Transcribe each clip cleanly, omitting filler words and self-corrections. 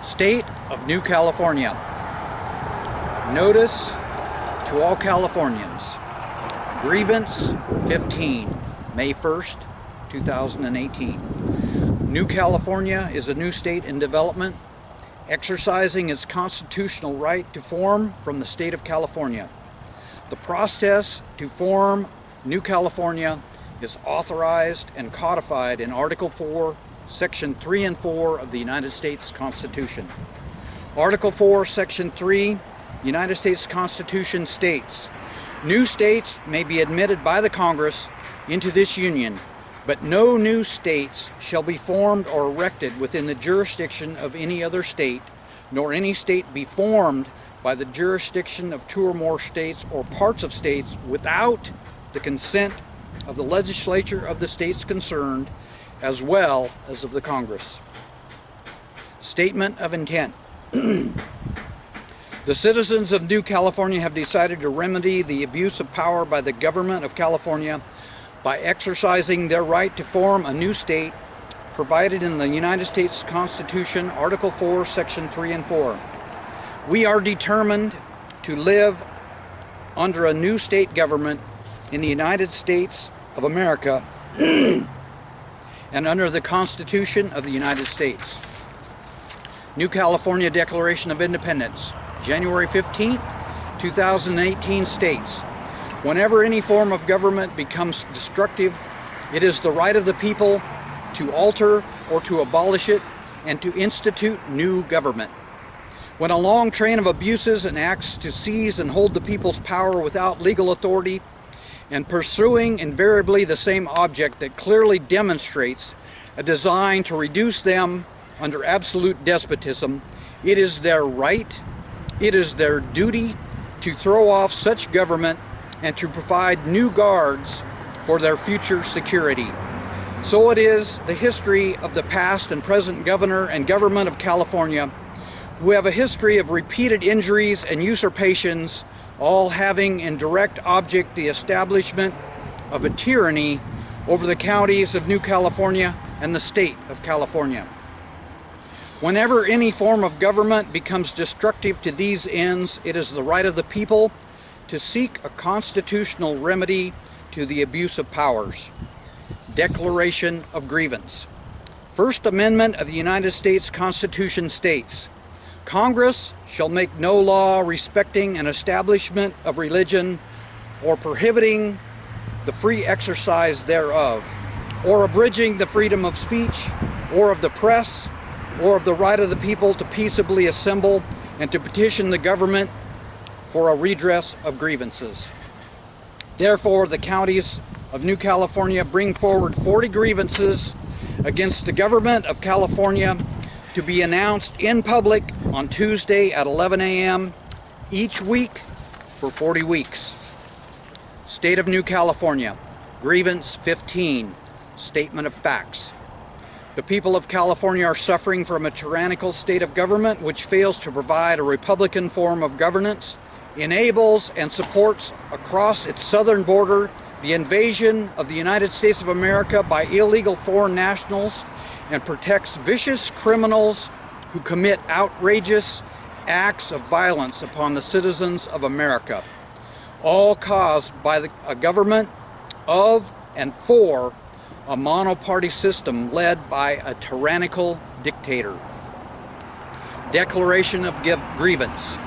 State of New California. Notice to all Californians. Grievance 15, May 1st, 2018. New California is a new state in development, exercising its constitutional right to form from the state of California. The process to form New California is authorized and codified in Article 4, Section 3 and 4 of the United States Constitution. Article 4, Section 3, United States Constitution states, "New states may be admitted by the Congress into this Union, but no new states shall be formed or erected within the jurisdiction of any other state, nor any state be formed by the jurisdiction of two or more states or parts of states without the consent of the legislature of the states concerned, as well as of the Congress." Statement of intent. The citizens of New California have decided to remedy the abuse of power by the government of California by exercising their right to form a new state provided in the United States Constitution, Article 4, Section 3 and 4. We are determined to live under a new state government in the United States of America and under the Constitution of the United States. New California Declaration of Independence, January 15th, 2018 states, "Whenever any form of government becomes destructive, it is the right of the people to alter or to abolish it and to institute new government. When a long train of abuses and acts to seize and hold the people's power without legal authority and pursuing invariably the same object that clearly demonstrates a design to reduce them under absolute despotism, it is their right, it is their duty to throw off such government and to provide new guards for their future security. So it is the history of the past and present governor and government of California, who have a history of repeated injuries and usurpations, all having in direct object the establishment of a tyranny over the counties of New California and the state of California. Whenever any form of government becomes destructive to these ends, it is the right of the people to seek a constitutional remedy to the abuse of powers." Declaration of Grievance. First Amendment of the United States Constitution states, "Congress shall make no law respecting an establishment of religion or prohibiting the free exercise thereof, or abridging the freedom of speech, or of the press, or of the right of the people to peaceably assemble and to petition the government for a redress of grievances. Therefore, the counties of New California bring forward 40 grievances against the government of California to be announced in public on Tuesday at 11 a.m. each week for 40 weeks. State of New California, Grievance 15, Statement of Facts. The people of California are suffering from a tyrannical state of government which fails to provide a Republican form of governance, enables and supports across its southern border the invasion of the United States of America by illegal foreign nationals, and protects vicious criminals who commit outrageous acts of violence upon the citizens of America, all caused by a government of and for a monoparty system led by a tyrannical dictator." Declaration of Grievance.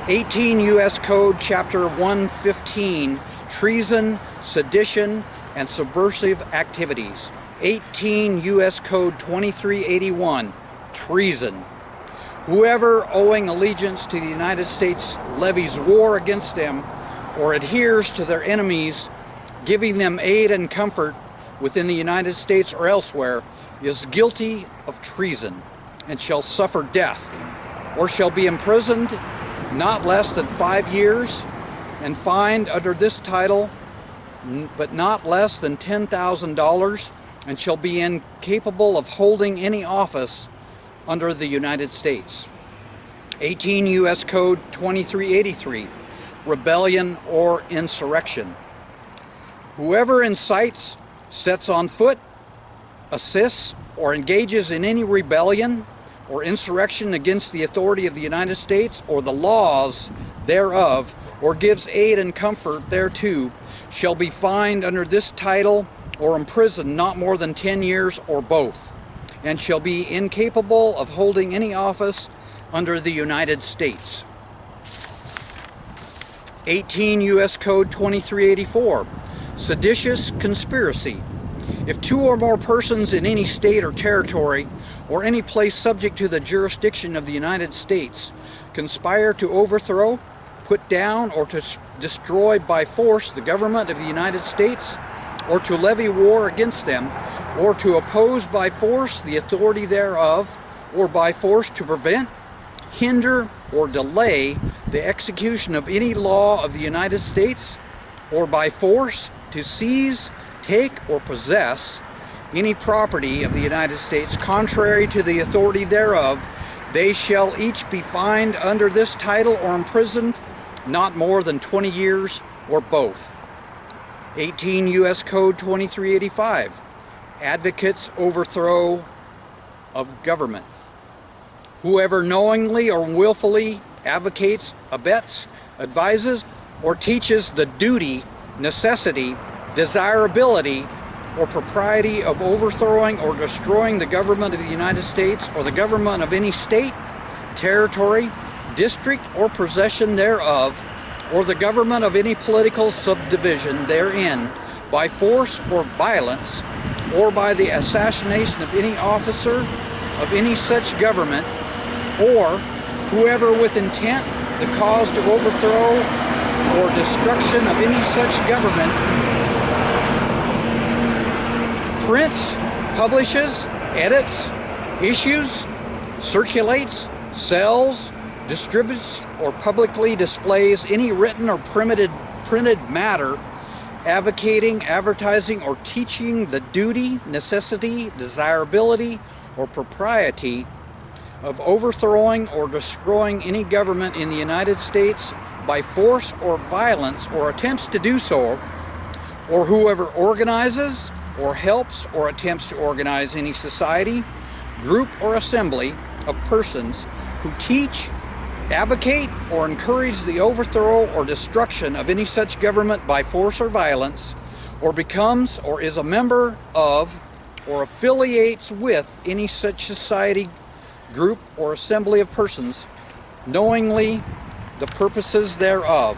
18 U.S. Code Chapter 115, Treason, Sedition, and Subversive Activities. 18 U.S. Code 2381, Treason. Whoever owing allegiance to the United States levies war against them or adheres to their enemies, giving them aid and comfort within the United States or elsewhere, is guilty of treason and shall suffer death, or shall be imprisoned not less than 5 years and fined under this title but not less than $10,000, and shall be incapable of holding any office under the United States. 18 U.S. Code 2383, Rebellion or Insurrection. Whoever incites, sets on foot, assists, or engages in any rebellion, or insurrection against the authority of the United States or the laws thereof, or gives aid and comfort thereto, shall be fined under this title or imprisoned not more than 10 years or both, and shall be incapable of holding any office under the United States. 18 U.S. Code 2384, seditious conspiracy. If two or more persons in any state or territory or any place subject to the jurisdiction of the United States conspire to overthrow, put down, or to destroy by force the government of the United States, or to levy war against them, or to oppose by force the authority thereof, or by force to prevent, hinder, or delay the execution of any law of the United States, or by force to seize, take, or possess any property of the United States contrary to the authority thereof, they shall each be fined under this title or imprisoned not more than 20 years or both. 18 U.S. Code 2385, advocates overthrow of government. Whoever knowingly or willfully advocates, abets, advises, or teaches the duty, necessity, desirability, or propriety of overthrowing or destroying the government of the United States or the government of any state, territory, district, or possession thereof, or the government of any political subdivision therein, by force or violence, or by the assassination of any officer of any such government, or whoever with intent, the cause to overthrow or destruction of any such government, prints, publishes, edits, issues, circulates, sells, distributes, or publicly displays any written or printed matter advocating, advertising, or teaching the duty, necessity, desirability, or propriety of overthrowing or destroying any government in the United States by force or violence, or attempts to do so, or whoever organizes or helps or attempts to organize any society, group, or assembly of persons who teach, advocate, or encourage the overthrow or destruction of any such government by force or violence, or becomes or is a member of or affiliates with any such society, group, or assembly of persons, knowingly the purposes thereof.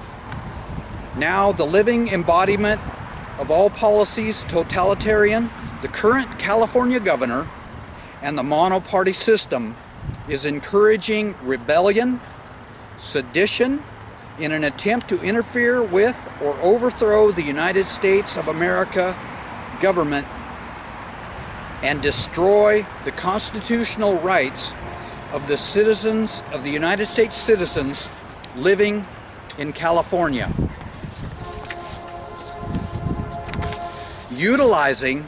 Now the living embodiment of all policies totalitarian, the current California governor and the monoparty system is encouraging rebellion, sedition, in an attempt to interfere with or overthrow the United States of America government and destroy the constitutional rights of the citizens of the United States citizens living in California. Utilizing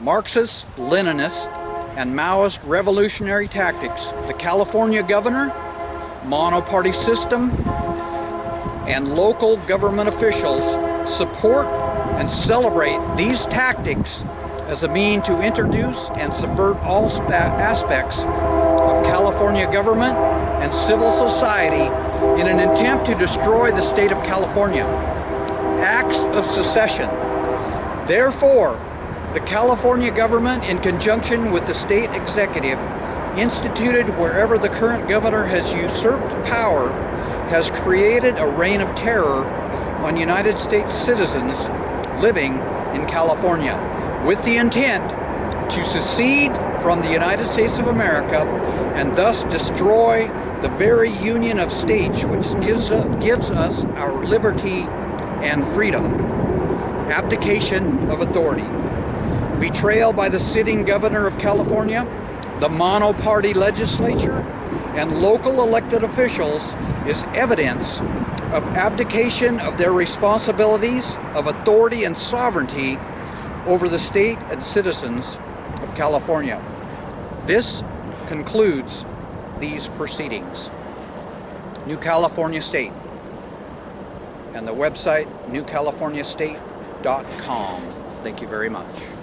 Marxist, Leninist, and Maoist revolutionary tactics, the California governor, monoparty system, and local government officials support and celebrate these tactics as a mean to introduce and subvert all aspects of California government and civil society in an attempt to destroy the state of California. Acts of secession. Therefore, the California government, in conjunction with the state executive, instituted wherever the current governor has usurped power, has created a reign of terror on United States citizens living in California, with the intent to secede from the United States of America and thus destroy the very union of states which gives us our liberty and freedom. Abdication of authority. Betrayal by the sitting governor of California, the monoparty legislature, and local elected officials is evidence of abdication of their responsibilities of authority and sovereignty over the state and citizens of California. This concludes these proceedings. New California State, and the website newcaliforniastate.com. Thank you very much.